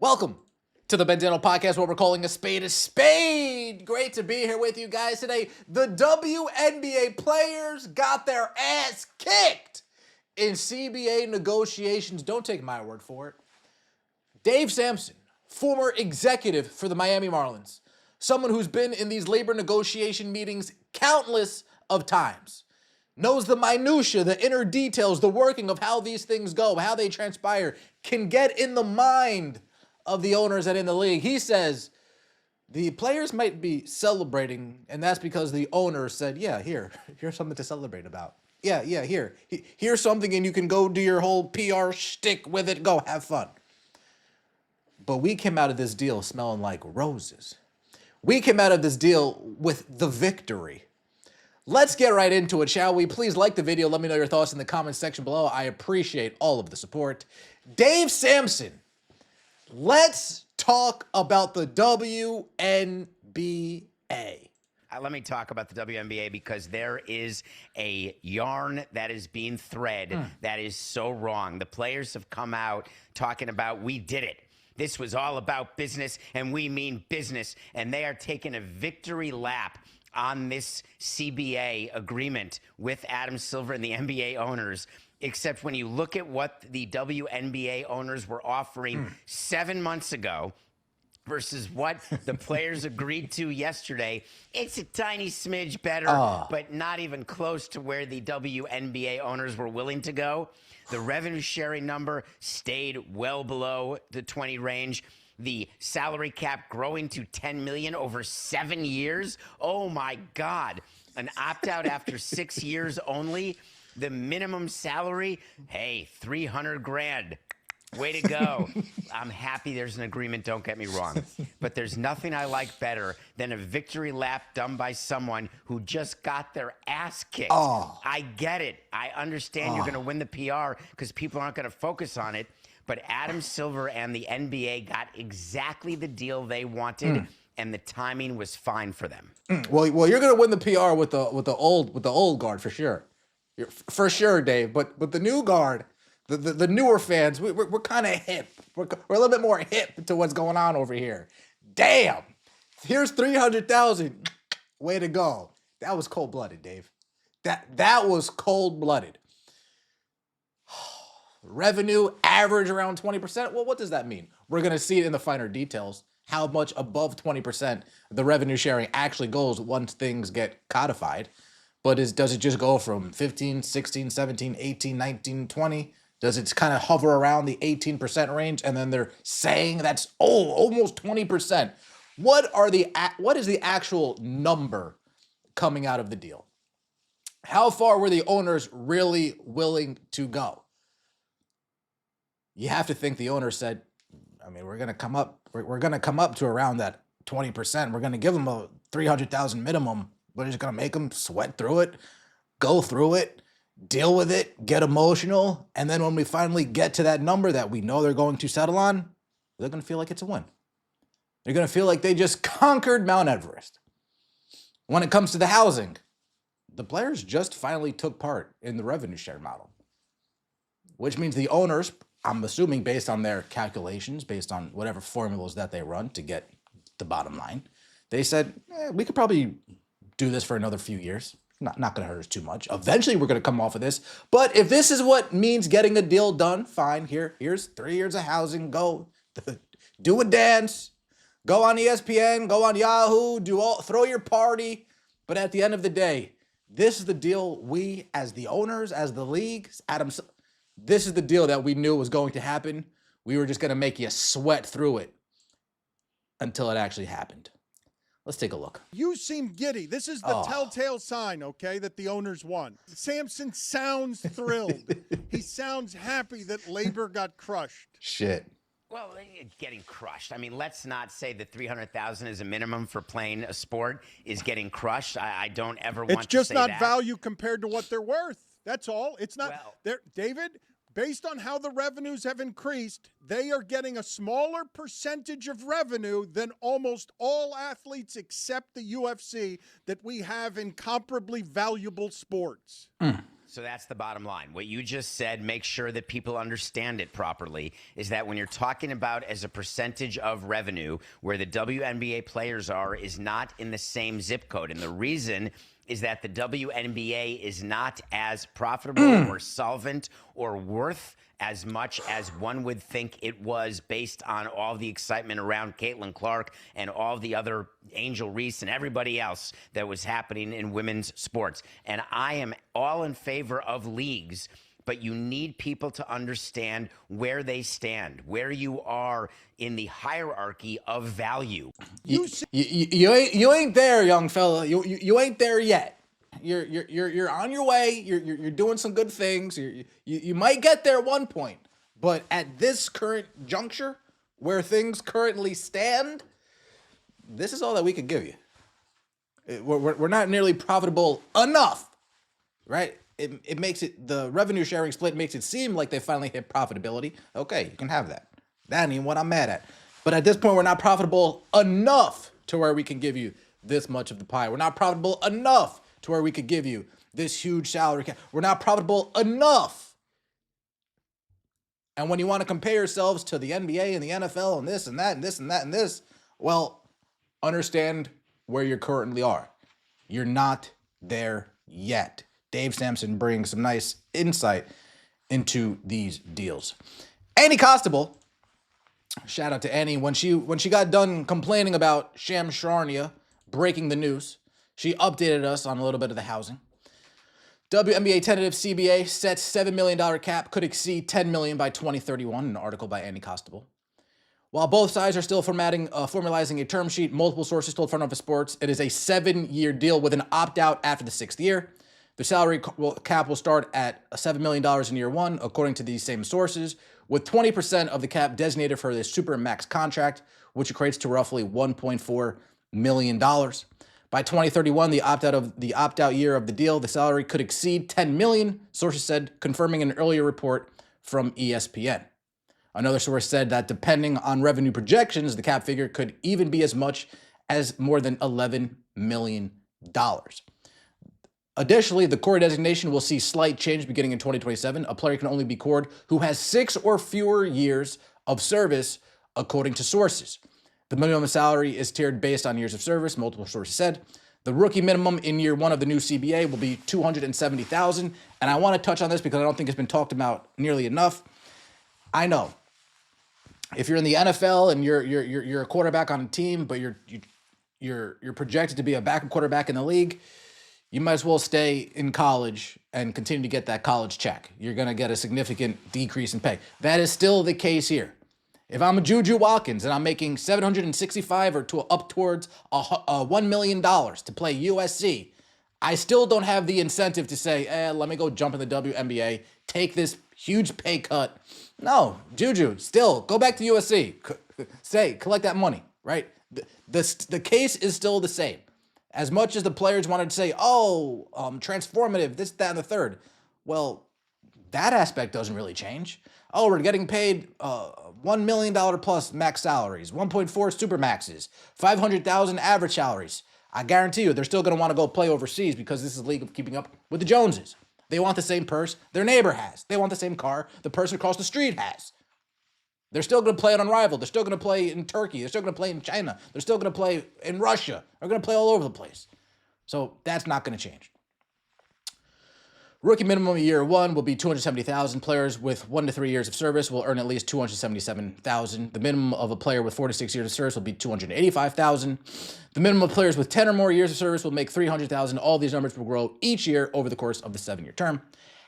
Welcome to the Bendano Podcast, where we're calling a spade a spade. Great to be here with you guys today. The WNBA players got their ass kicked in CBA negotiations. Don't take my word for it. Dave Sampson, former executive for the Miami Marlins, someone who's been in these labor negotiation meetings countless of times, knows the minutia, the inner details, the working of how these things go, how they transpire, can get in the mind of the owners and in the league. He says the players might be celebrating, and that's because the owner said, yeah, here's something to celebrate about. Yeah, here's something, and you can go do your whole PR shtick with it. Go have fun. But we came out of this deal smelling like roses. We came out of this deal with the victory. Let's get right into it, shall we? Please like the video. Let me know your thoughts in the comments section below. I appreciate all of the support. Dave Sampson, let's talk about the WNBA. Let me talk about the WNBA because there is a yarn that is being thread that is so wrong. The players have come out talking about, we did it. This was all about business, and we mean business. And they are taking a victory lap on this CBA agreement with Adam Silver and the NBA owners. Except when you look at what the WNBA owners were offering 7 months ago versus what the players agreed to yesterday, it's a tiny smidge better, but not even close to where the WNBA owners were willing to go. The revenue sharing number stayed well below the 20 range. The salary cap growing to $10 million over 7 years. Oh my God. An opt-out after 6 years only. The minimum salary, hey, $300 grand. Way to go. I'm happy there's an agreement, don't get me wrong. But there's nothing I like better than a victory lap done by someone who just got their ass kicked. I get it. I understand you're going to win the PR because people aren't going to focus on it. But Adam Silver and the NBA got exactly the deal they wanted, and the timing was fine for them. Well, you're going to win the PR with the old guard for sure. For sure, Dave. But the new guard, the newer fans, we're kind of hip. We're a little bit more hip to what's going on over here. Damn. Here's 300,000. Way to go. That was cold-blooded, Dave. That was cold-blooded. Revenue average around 20%. Well, what does that mean? We're going to see it in the finer details, how much above 20% the revenue sharing actually goes once things get codified. But does it just go from 15, 16, 17, 18, 19, 20? Does it kind of hover around the 18% range? And then they're saying that's, almost 20%. What is the actual number coming out of the deal? How far were the owners really willing to go? You have to think the owner said, I mean, we're going to come up to around that 20%. We're going to give them a 300,000 minimum. We're just going to make them sweat through it, go through it, deal with it, get emotional. And then when we finally get to that number that we know they're going to settle on, they're going to feel like it's a win. They're going to feel like they just conquered Mount Everest. When it comes to the housing, the players just finally took part in the revenue share model, which means the owners, I'm assuming based on their calculations, based on whatever formulas that they run to get the bottom line, they said, we could probably do this for another few years. Not going to hurt us too much. Eventually, we're going to come off of this. But if this is what means getting a deal done, fine. Here's 3 years of housing. Go do a dance. Go on ESPN. Go on Yahoo. Throw your party. But at the end of the day, this is the deal we, as the owners, as the league, this is the deal that we knew was going to happen. We were just going to make you sweat through it until it actually happened. Let's take a look. You seem giddy. This is the telltale sign, okay, that the owners won. Sampson sounds thrilled. He sounds happy that labor got crushed. Shit. Well, getting crushed. I mean, let's not say that 300,000 is a minimum for playing a sport is getting crushed. I don't ever want to say that. It's just not value compared to what they're worth. That's all. It's not. David, based on how the revenues have increased, they are getting a smaller percentage of revenue than almost all athletes except the UFC that we have in comparably valuable sports. So that's the bottom line. What you just said, make sure that people understand it properly, is that when you're talking about as a percentage of revenue, where the WNBA players are is not in the same zip code. And the reason is that the WNBA is not as profitable or solvent or worth as much as one would think it was based on all the excitement around Caitlin Clark and all the other Angel Reese and everybody else that was happening in women's sports. And I am all in favor of leagues, but you need people to understand where they stand, where you are in the hierarchy of value. You ain't there, young fella. You ain't there yet. You're on your way. You're doing some good things. You might get there at one point, but at this current juncture, where things currently stand, this is all that we can give you. We're not nearly profitable enough, right? It makes it, the revenue sharing split makes it seem like they finally hit profitability. Okay, you can have that. That ain't what I'm mad at. But at this point, we're not profitable enough to where we can give you this much of the pie. We're not profitable enough to where we could give you this huge salary cap. We're not profitable enough. And when you want to compare yourselves to the NBA and the NFL and this and that and this and that and this, well, understand where you currently are. You're not there yet. Dave Sampson brings some nice insight into these deals. Annie Costable, shout out to Annie, when she got done complaining about Shams Charania breaking the news, she updated us on a little bit of the housing. WNBA tentative CBA sets $7 million cap could exceed $10 million by 2031, an article by Annie Costable. While both sides are still formalizing a term sheet, multiple sources told Front Office Sports it is a 7-year deal with an opt-out after the 6th year. The salary cap will start at $7 million in year one, according to these same sources, with 20% of the cap designated for the super max contract, which equates to roughly $1.4 million. By 2031, the opt-out year of the deal, the salary could exceed $10 million, sources said, confirming an earlier report from ESPN. Another source said that depending on revenue projections, the cap figure could even be as much as more than $11 million. Additionally, the core designation will see slight change beginning in 2027. A player can only be cored who has 6 or fewer years of service, according to sources. The minimum salary is tiered based on years of service, multiple sources said. The rookie minimum in year one of the new CBA will be $270,000. And I want to touch on this because I don't think it's been talked about nearly enough. I know if you're in the NFL and you're a quarterback on a team, but you're projected to be a backup quarterback in the league, you might as well stay in college and continue to get that college check. You're going to get a significant decrease in pay. That is still the case here. If I'm a Juju Watkins and I'm making $765 or up towards $1 million to play USC, I still don't have the incentive to say, let me go jump in the WNBA, take this huge pay cut. No, Juju, still go back to USC. Collect that money, right? The case is still the same. As much as the players wanted to say, transformative, this, that, and the third. Well, that aspect doesn't really change. Oh, we're getting paid $1 million plus max salaries, 1.4 super maxes, 500,000 average salaries. I guarantee you, they're still going to want to go play overseas because this is the league of keeping up with the Joneses. They want the same purse their neighbor has. They want the same car the person across the street has. They're still going to play it Unrivaled. They're still going to play in Turkey. They're still going to play in China. They're still going to play in Russia. They're going to play all over the place. So that's not going to change. Rookie minimum year one will be $270,000. Players with 1 to 3 years of service will earn at least $277,000. The minimum of a player with 4 to 6 years of service will be $285,000. The minimum of players with 10 or more years of service will make $300,000. All these numbers will grow each year over the course of the 7-year term.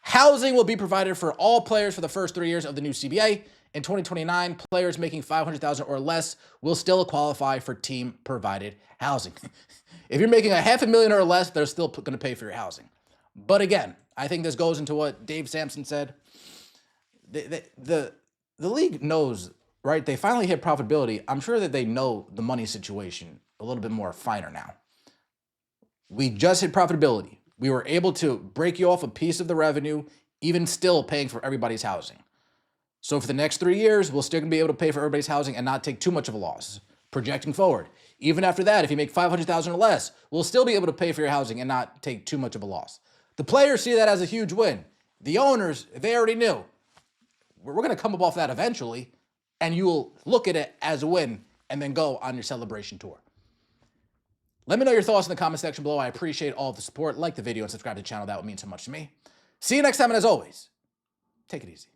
Housing will be provided for all players for the first 3 years of the new CBA. In 2029, players making $500,000 or less will still qualify for team-provided housing. If you're making $500,000 or less, they're still going to pay for your housing. But again, I think this goes into what Dave Sampson said. The league knows, right? They finally hit profitability. I'm sure that they know the money situation a little bit more finer now. We just hit profitability. We were able to break you off a piece of the revenue, even still paying for everybody's housing. So for the next 3 years, we'll still be able to pay for everybody's housing and not take too much of a loss. Projecting forward. Even after that, if you make $500,000 or less, we'll still be able to pay for your housing and not take too much of a loss. The players see that as a huge win. The owners, they already knew. We're going to come up off that eventually, and you will look at it as a win and then go on your celebration tour. Let me know your thoughts in the comment section below. I appreciate all the support. Like the video and subscribe to the channel. That would mean so much to me. See you next time, and as always, take it easy.